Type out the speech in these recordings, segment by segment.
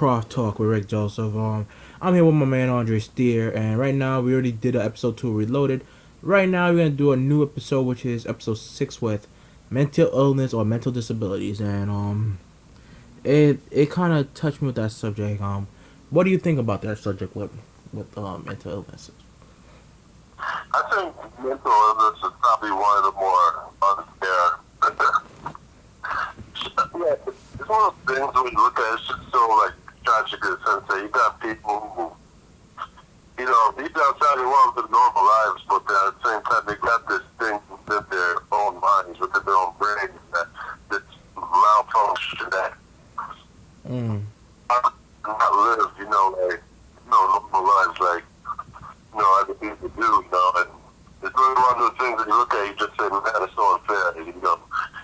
Proph Talk with Rick Joseph. I'm here with my man Andre Steer, and right now we already did episode 2 Reloaded. Right now we're gonna do a new episode, which is episode 6 with mental illness or mental disabilities, and it kind of touched me with that subject. What do you think about that subject with mental illnesses? I think mental illness is probably one of the more unfair. Yeah, it's one of those things when you look at it, it's just so like tragic in the sense that you got people who, deep outside the world live normal lives, but at the same time they got this thing within their own minds, within their own brains that's malfunction that Mm. not live, normal lives like other people do, and it's really one of those things that you look at, you just say, man, it's so unfair,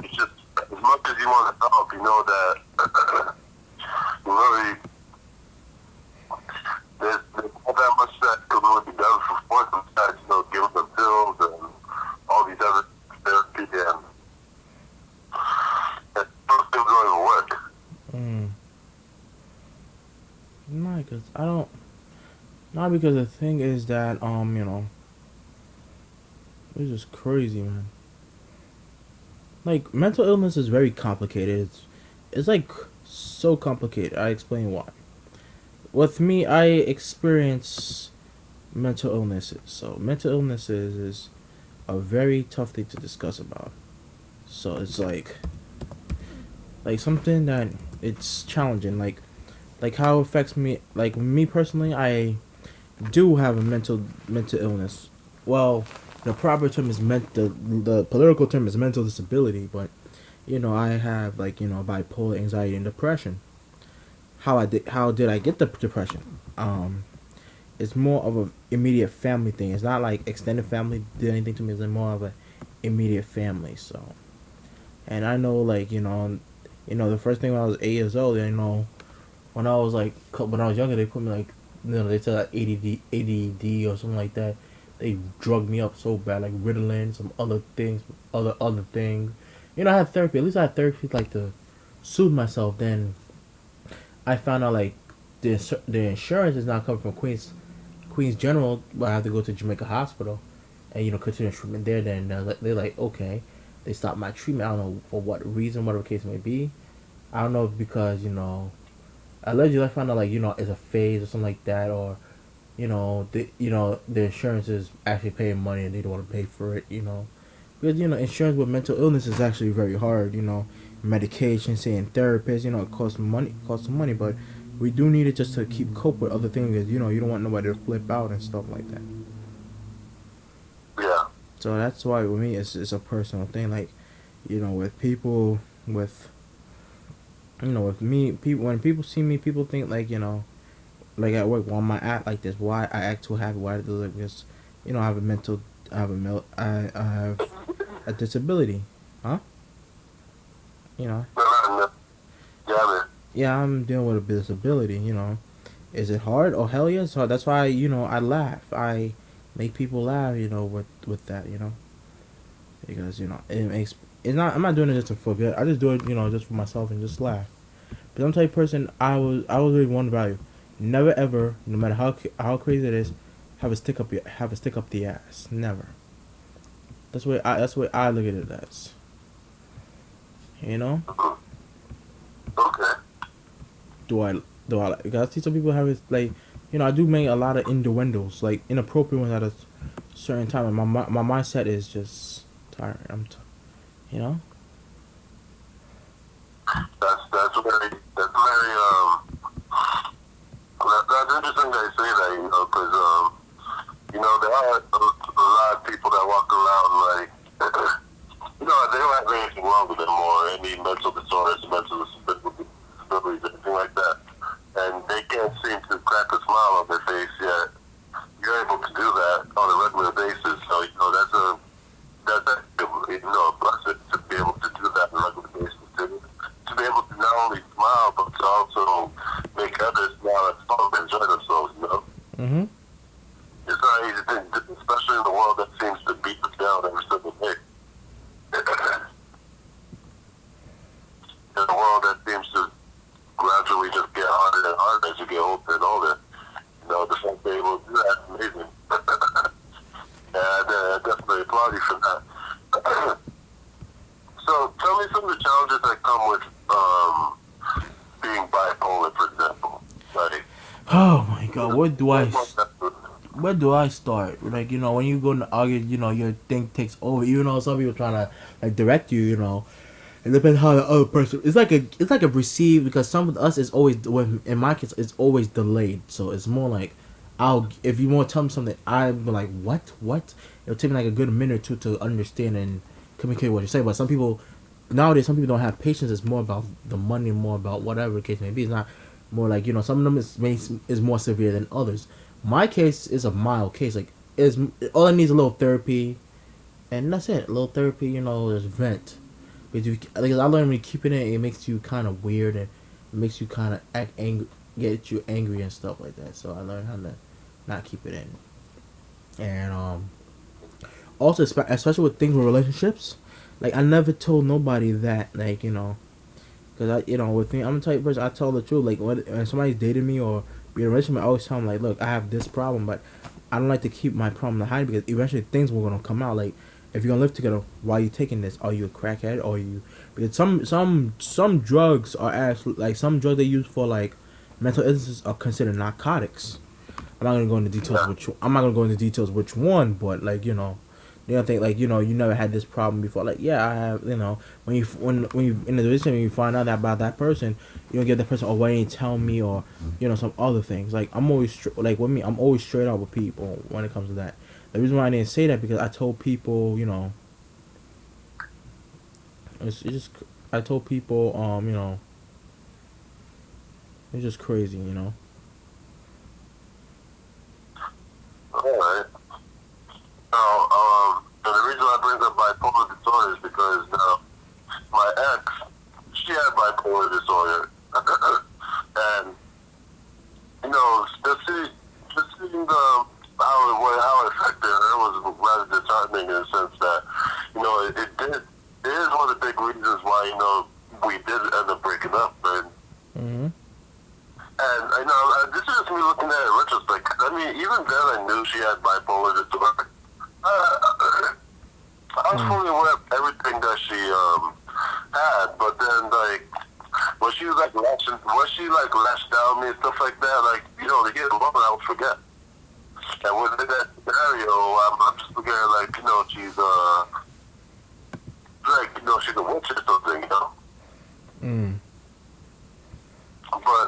it's just, as much as you want to help, you know that, really, there's not that much that could really be done for them besides, giving them pills and all these other therapy, and those things don't even work. No, because I don't. Not because the thing is that it's just crazy, man. Like mental illness is very complicated. It's like so complicated. I explain why. With me, I experience mental illnesses. So mental illnesses is a very tough thing to discuss about. So it's like something that it's challenging. Like how it affects me. Like me personally, I do have a mental illness. Well, the proper term is the political term is mental disability, but I have bipolar, anxiety, and depression. How did I get the depression? It's more of a immediate family thing. It's not like extended family did anything to me. It's more of a immediate family. So, and I know the first thing when I was 8 years old, when I was younger, they put me they said like ADD or something like that. They drugged me up so bad, like Ritalin, some other things, other things. I had therapy. At least I had therapy to soothe myself. Then I found out the insurance is not coming from Queens General, but I have to go to Jamaica Hospital and continue treatment there. Then they're like okay, they stopped my treatment. I don't know for what reason, whatever the case may be. I don't know if because allegedly I found out it's a phase or something like that, or the insurance is actually paying money and they don't want to pay for it, because insurance with mental illness is actually very hard. Medication, seeing therapists, it costs money, but we do need it just to keep cope with other things, because you don't want nobody to flip out and stuff like that. Yeah. So that's why with me it's a personal thing, with people with with me, people when people see me, people think like at work, why am I act like this? Why I act too happy? Why I do like this? I have a mental, I have a disability, huh? Yeah, I'm dealing with a disability. Is it hard? Oh hell yeah, it's hard. That's why I laugh. I make people laugh. With that. Because it makes it's not. I'm not doing it just to forget. I just do it just for myself and just laugh. But I'm the type of person I was really one value. Never ever, no matter how crazy it is, have a stick up the ass. Never. That's the way I look at it as. Okay. Because I see some people have it I do make a lot of innuendos, inappropriate ones at a certain time, and my mindset is just tired. That's interesting that you say that, because there are a lot of people that walk around they don't have anything wrong with them or any mental disorders, mental disabilities, anything like that, and they can't seem to crack a smile on their face yet. You're able to do that on a regular basis, so that's a blessing to be able to do that on a regular basis, to be able to not only smile but to also make others smile and enjoy themselves. Mhm. It's not an easy thing, especially in the world that seems to beat us down every single day. In a world that seems to gradually just get harder and harder. get older and older. The fact they're able to do that is amazing. And I definitely applaud you for that. So tell me some of the challenges that come with being bipolar, for example. Like, Oh my god, where do I start? Like, when you go to argue, your thing takes over. Even though some people trying to like direct you, it depends how the other person. It's like a received, because some of us is always, in my case, it's always delayed. So it's more like, if you want to tell me something, I'm like, what? It'll take me like a good minute or two to understand and communicate what you say. But some people nowadays, some people don't have patience. It's more about the money, more about whatever the case may be. It's not more like, some of them is more severe than others. My case is a mild case. Like, is all it needs a little therapy, and that's it. A little therapy, just vent. Because I learned when you keep it in, it makes you kind of weird, and it makes you kind of act angry, get you angry and stuff like that. So I learned how to not keep it in. And also, especially with things with relationships, like, I never told nobody that, like, because with me, I'm the type of person, I tell the truth. Like, when somebody's dating me or be in a relationship, I always tell them, like, look, I have this problem, but I don't like to keep my problem to hide, because eventually things were gonna come out. Like, if you're gonna live together, why are you taking this? Are you a crackhead? Or are you? Because some drugs are actually, like, some drugs they use for, like, mental illnesses are considered narcotics. I'm not gonna go into details which one, but, like, they don't think, like, you never had this problem before. Like, yeah, I have. When you in the relationship, when you find out about that person, you don't get that person, oh, why didn't you tell me, or some other things. Like, I'm always like, with me, I'm always straight up with people when it comes to that. The reason why I didn't say that, because I told people, it's just, I told people, it's just crazy, alright. Now, and the reason I bring up bipolar disorder is because my ex, she had bipolar disorder. And, just seeing how it affected her was rather disheartening, in the sense that, it is one of the big reasons why, we did end up breaking up. And this is just me looking at it in retrospect. I mean, even then I knew she had bipolar disorder. I was fully aware of everything that she had, but then, like, when she lashed out at me and stuff like that, like, to get a moment I would forget. And within that scenario, I'm just looking at her like, she's she's a witch or something, But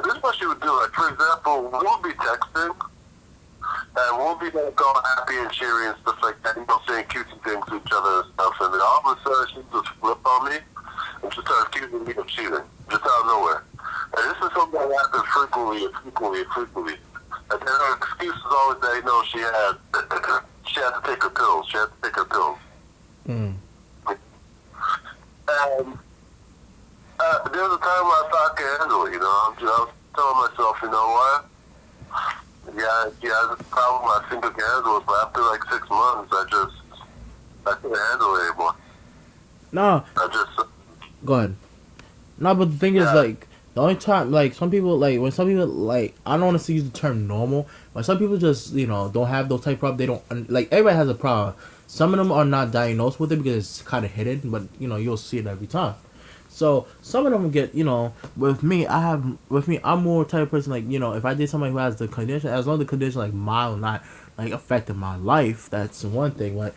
this is what she would do. Like, for example, we'll be texting, and we'll be like all happy and cheery and stuff like that, saying cutesy things to each other and stuff. And then all of a sudden, she just flip on me and she starts accusing me of cheating, just out of nowhere. And this is something that happens frequently. And then her excuse is always that, she had to take her pills. And there was a time where I thought I could handle it, I was telling myself, what? Yeah, this problem I think I can handle it, but after like 6 months, I couldn't handle it anymore. No. Go ahead. No, but the thing is, like, the only time, like, some people, like, I don't want to use the term normal, but some people just, don't have those type of problems. They don't, like, everybody has a problem. Some of them are not diagnosed with it because it's kind of hidden, but, you'll see it every time. So some of them get, with me, I'm more type of person, like, if I did somebody who has the condition, as long as the condition, like, mild, not, like, affecting my life, that's one thing. But,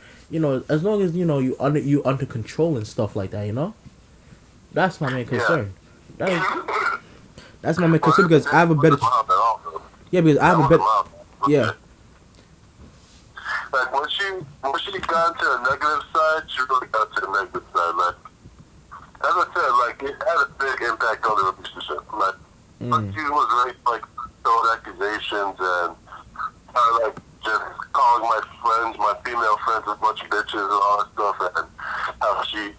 as long as, you under control and stuff like that, that's my main concern. That's my main concern, because I have a better, because I have a better, Like, when she got to a negative side, she really got to the negative side, like, as I said, like, it had a big impact on the relationship. Like, she was very, like, throwing accusations and like, just calling my female friends a bunch of bitches and all that stuff, and how she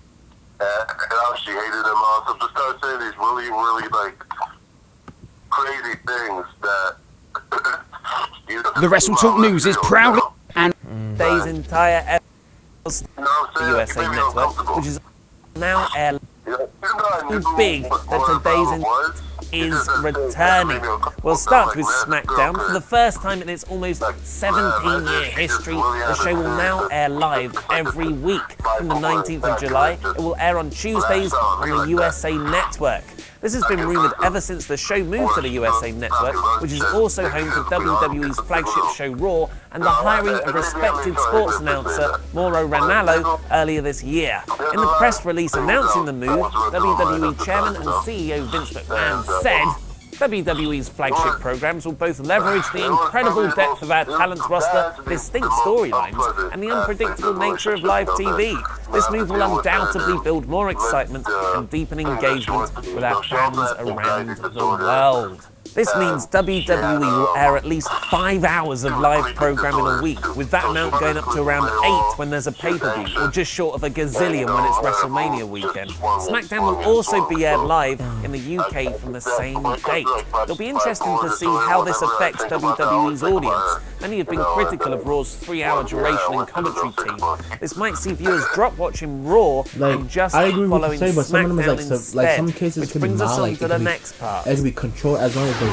hated them all. So just started saying these really, really, like, crazy things that the Wrestle Talk News is proudly and Day's entire episode the USA Network, which is now air big that today's is returning. We'll start with SmackDown. For the first time in its almost 17-year history, the show will now air live every week. From the 19th of July, it will air on Tuesdays on the USA Network. This has been rumoured ever since the show moved to the USA Network, which is also home to WWE's flagship show Raw, and the hiring of respected sports announcer Mauro Ranallo earlier this year. In the press release announcing the move, WWE Chairman and CEO Vince McMahon said, WWE's flagship programs will both leverage the incredible depth of our talent roster, distinct storylines, and the unpredictable nature of live TV. This move will undoubtedly build more excitement and deepen engagement with our fans around the world. This means WWE will air at least 5 hours of live programming a week, with that amount going up to around 8 when there's a pay-per-view, or just short of a gazillion when it's WrestleMania weekend. SmackDown will also be aired live in the UK from the same date. It'll be interesting to see how this affects WWE's audience. Many have been critical of Raw's 3-hour duration and commentary team. This might see viewers drop watching Raw and just following SmackDown instead, which brings us on to the next part. It can be controlled as long as the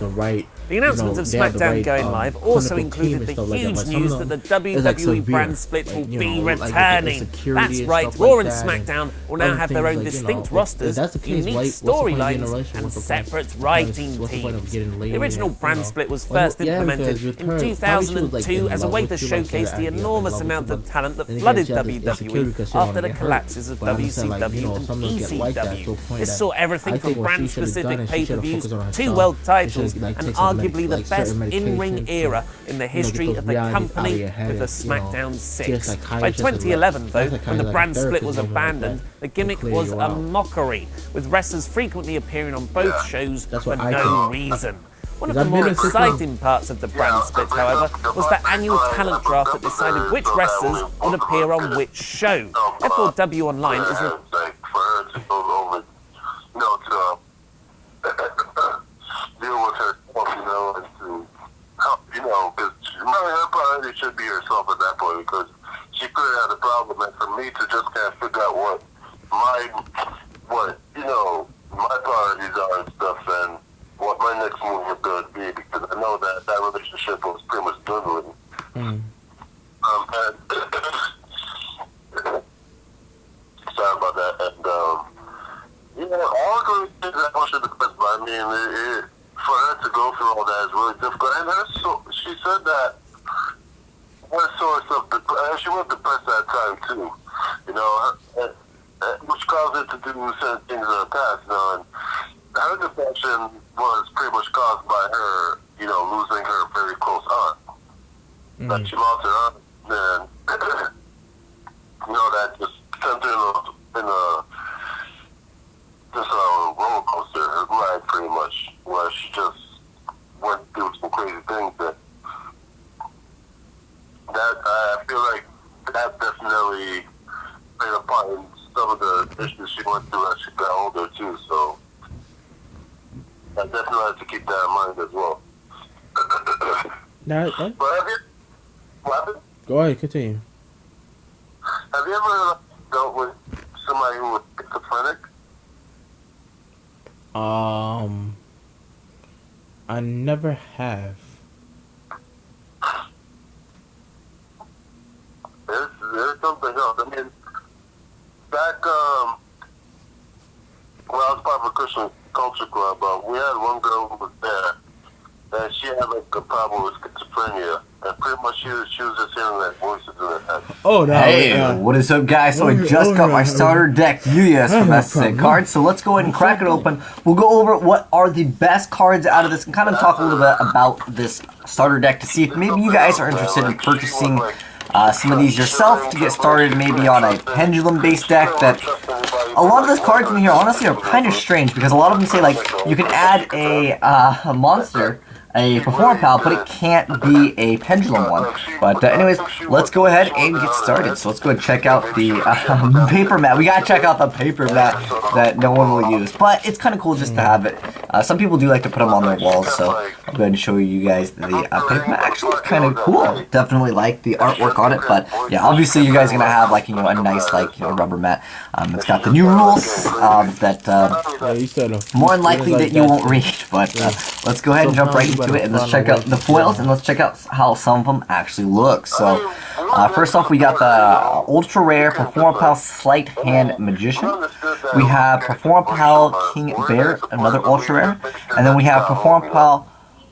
right. The announcement of SmackDown going live also included the huge news that the WWE brand split will be returning. That's right, Raw and SmackDown will now have their own distinct rosters, unique storylines, and separate writing teams. The original brand split was first implemented in 2002 as a way to showcase the enormous amount of talent that flooded WWE after the collapses of WCW and ECW. This saw everything from brand-specific pay-per-views to world titles, and arguably the best in-ring era in the history of the company with the SmackDown 6. By 2011, though, when the brand split was abandoned, the gimmick was a mockery, with wrestlers frequently appearing on both shows for no reason. One of the more exciting parts of the brand split, however, was the annual talent draft that decided which wrestlers would appear on which show. F4W Online is deal with herself, and to help, because her priority should be herself at that point, because she could have had a problem, and for me to just kind of figure out what my priorities are and stuff, and what my next move is going to be, because I know that relationship was pretty much dwindling. Sorry about that, and all good things that I should have, but I mean, for her to go through all that is really difficult. And she said that her source of she was depressed at that time too, which caused her to do certain things in the past, and her depression was pretty much caused by her, losing her very close aunt. That she lost her aunt, and that just sent her in a roller coaster ride, pretty much, where she just went through some crazy things that I feel like that definitely played a part in some of the issues she went through as she got older too. So I definitely have to keep that in mind as well. Go ahead, continue. Have you ever dealt with somebody who was schizophrenic? I never have. There's something else. I mean, back when I was part of a Christian culture club, we had one girl who was there, and she had like a problem with schizophrenia, and pretty much she was just hearing like voices in her head. Oh no! Hey, what is up, guys? So I just got my starter deck UUS from SSA cards. So let's go ahead and crack it open. We'll go over what are the best cards out of this and kind of talk a little bit about this starter deck to see if maybe you guys are interested in purchasing some of these yourself to get started, maybe on a pendulum-based deck. That a lot of those cards in here honestly are kind of strange, because a lot of them say like you can add a monster, a performer pal, but it can't be a pendulum one. But anyways, let's go ahead and get started. So let's go and check out the paper mat. We gotta check out the paper mat that no one will use, but it's kind of cool just to have it Some people do like to put them on their walls, so I'll go ahead and show you guys the pigment. Actually, it's kind of cool. Definitely like the artwork on it, but yeah, obviously you guys are gonna have like, you know, a nice like, you know, rubber mat. It's got the new rules that more than likely that you won't read, but let's go ahead and jump right into it, and let's check out the foils, and let's check out how some of them actually look. So first off, we got the ultra rare Performapal Sleight Hand Magician. We have Performapal King Bear, another ultra rare, and then we have Performapal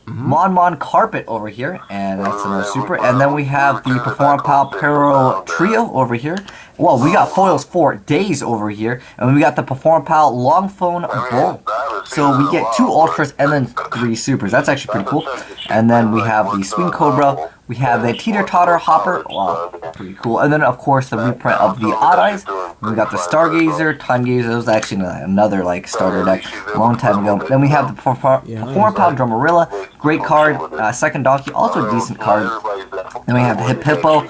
Mon Carpet over here, and that's another super. And then we have the Performapal Pero Trio over here. Well, we got foils for days over here, and we got the Performapal Long Phone Bull. So we get 2 ultras and then 3 supers. That's actually pretty cool. And then we have the Swing Cobra. We have the Teeter Totter Hopper. Wow, pretty cool. And then of course the reprint of the Odd Eyes. We got the Stargazer, Time Gazer. That was actually another like starter deck a long time ago. Then we have the Performapal Drumarilla. Great card. Second Donkey, also a decent card. Then we have the Hip Hippo,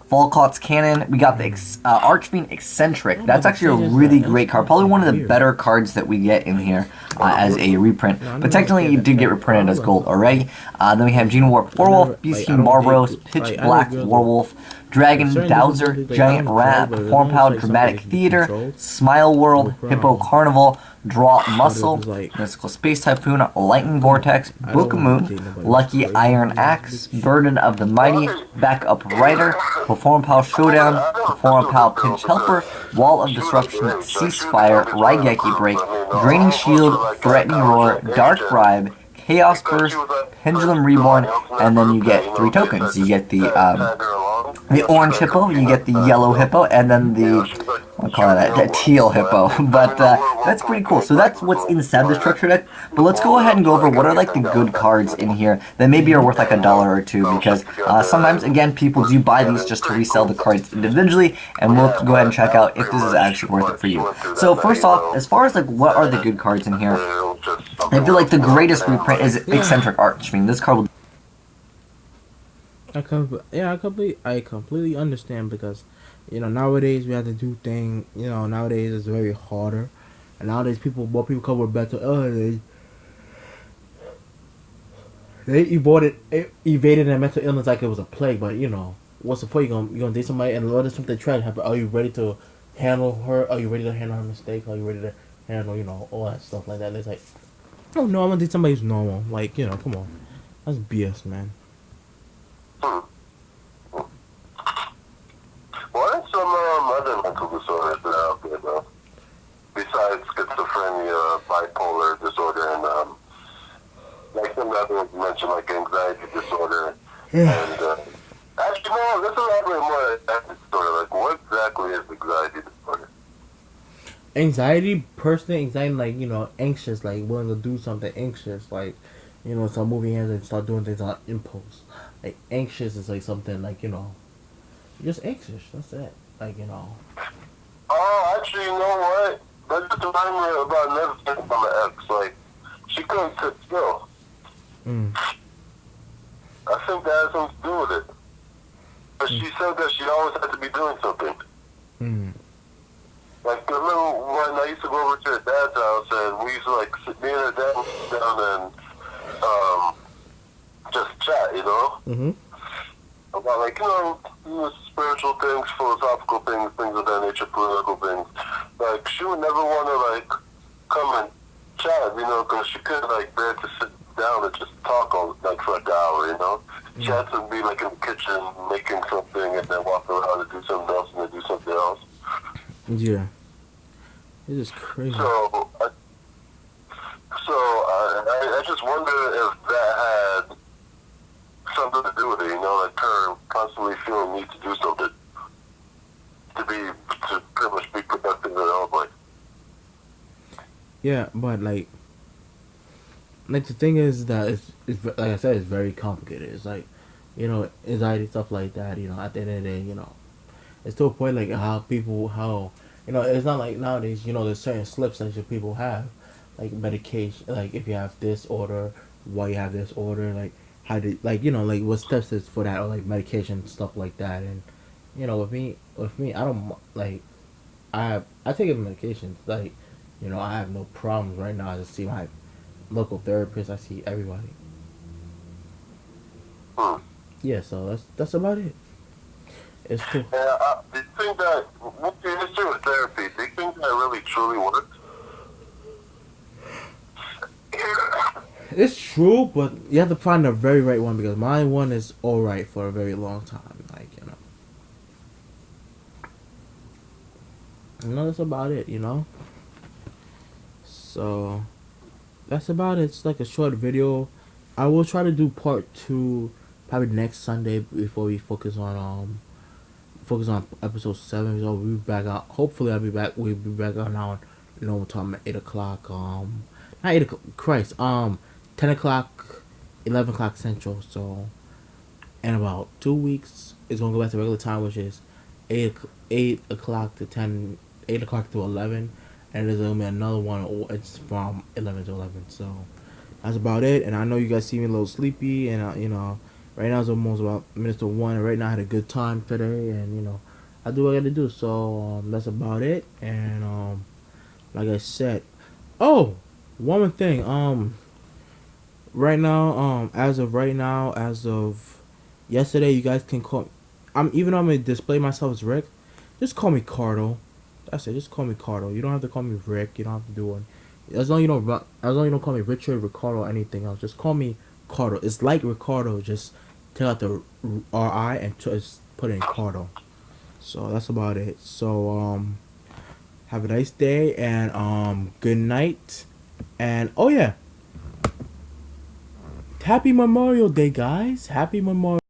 Volcott's Cannon. We got the Archfiend Eccentric. That's actually a really great card. Probably one of the better cards that we get in here as a reprint. But technically it did get reprinted as gold already. Then we have Gene Warp Warwolf, Beast King Barbaros, Pitch Black Warwolf, Dragon Dowser, Giant Rat, Performapal Dramatic Theater, Smile World, Hippo Carnival, Draw Muscle, Mystical Space Typhoon, Lightning Vortex, Book of Moon, Lucky Iron Axe, Burden of the Mighty, Backup Rider, Performapal Showdown, Performapal Pinch Helper, Wall of Disruption, Ceasefire, Raigeki Break, Draining Shield, Threatening Roar, Dark Bribe, Chaos Burst, Pendulum Reborn, and then you get 3 tokens. You get the orange hippo, you get the yellow hippo, and then the, I'll call it a teal hippo. But that's pretty cool. So that's what's inside the structure deck. But let's go ahead and go over what are like the good cards in here that maybe are worth like $1 or $2, because sometimes again people do buy these just to resell the cards individually, and we'll go ahead and check out if this is actually worth it for you. So first off, as far as like what are the good cards in here, I feel like the greatest reprint is Eccentric Archfiend. This card will I completely understand, because you know nowadays we have to do things. You know nowadays it's very harder, and nowadays more people come with better. They evaded a mental illness like it was a plague. But you know what's the point? You gonna date somebody and what if something tragic happen? Are you ready to handle her? Are you ready to handle her mistake? Are you ready to handle all that stuff like that? And it's like, oh no, I'm gonna date somebody who's normal. Like come on, that's BS, man. What are some other mental disorders that are out there, though? Besides schizophrenia, bipolar disorder, and like some other mentioned, like anxiety disorder. And actually, no, let's elaborate more on anxiety disorder. Like, what exactly is anxiety disorder? Anxiety, like anxious, like willing to do something, anxious, like start moving hands and start doing things on impulse. Like anxious is like something like just anxious. That's it. Like Oh, actually, you know what? That just reminded me about another thing from my ex. Like, she couldn't sit still. I think that has something to do with it. But she said that she always had to be doing something. Like, I remember when I used to go over to her dad's house, and we used to like me and her dad would sit down and just chat, about like spiritual things, philosophical things, things of that nature, political things. Like, she would never want to like come and chat, because she couldn't like bear to sit down and just talk like for like an hour, She had to be like in the kitchen making something and then walk around and do something else and then do something else. Yeah, it is crazy. So I just wonder if that had something to do with it, like her constantly feeling need to do something to pretty much be productive in her own life. Yeah, but like the thing is that it's like I said, it's very complicated. It's like anxiety, stuff like that. At the end of the day, it's to a point like it's not like nowadays. There's certain slips that people have, like medication, like if you have this order, why you have this order, like how to like what steps is for that, or like medication, stuff like that. And with me I don't like I take medications, like I have no problems right now. I just see local therapist. I see everybody. Hmm. Yeah, so that's about it. It's cool. And do you think that, what's your history with therapy? Do you think that really truly works? It's true, but you have to find the very right one because my one is all right for a very long time. Like that's about it. So that's about it. It's like a short video. I will try to do part two probably next Sunday before we focus on episode 7. So we'll be back out. Hopefully, I'll be back. We'll be back on now. Normal time at 8 o'clock. Not 8 o'clock. Christ. 10 o'clock, 11 o'clock Central. So, in about 2 weeks, it's gonna go back to regular time, which is 8 o'clock to 10, 8 o'clock to 11, and there's gonna be another one. It's from 11 to 11. So that's about it. And I know you guys see me a little sleepy, and right now it's almost about minutes to 1. And right now I had a good time today, and I do what I gotta do. So that's about it. And like I said, oh, one more thing. Right now, as of yesterday, you guys can call. Even though I'm gonna display myself as Rick, just call me Cardo. That's it. Just call me Cardo. You don't have to call me Rick. You don't have to do one. As long as you don't call me Richard, Ricardo, or anything else, just call me Cardo. It's like Ricardo, just take out the R-I and just put in Cardo. So that's about it. So have a nice day and good night. And oh yeah, happy Memorial Day, guys. Happy Memorial.